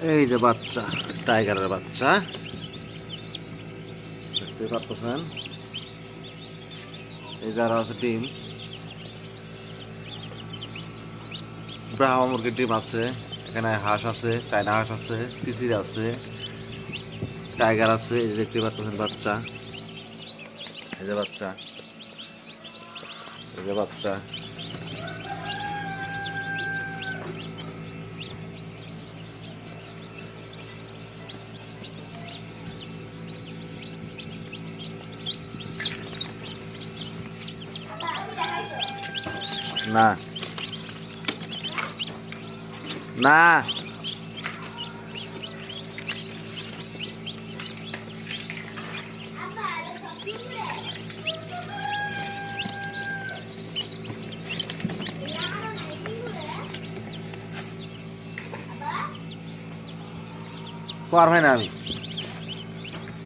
এই যে বাচ্চা, টাইগারের বাচ্চা দেখতে পাচ্ছেন। এই যারা আছে ডিম, ব্রাহ্মা মুরগির ডিম আছে, এখানে হাঁস আছে, চায়না হাঁস আছে, তিতির আছে, টাইগার আছে। এই যে দেখতে পাচ্ছেন বাচ্চা, এই যে বাচ্চা, এই যে বাচ্চা। না না, পার হয় না আমি।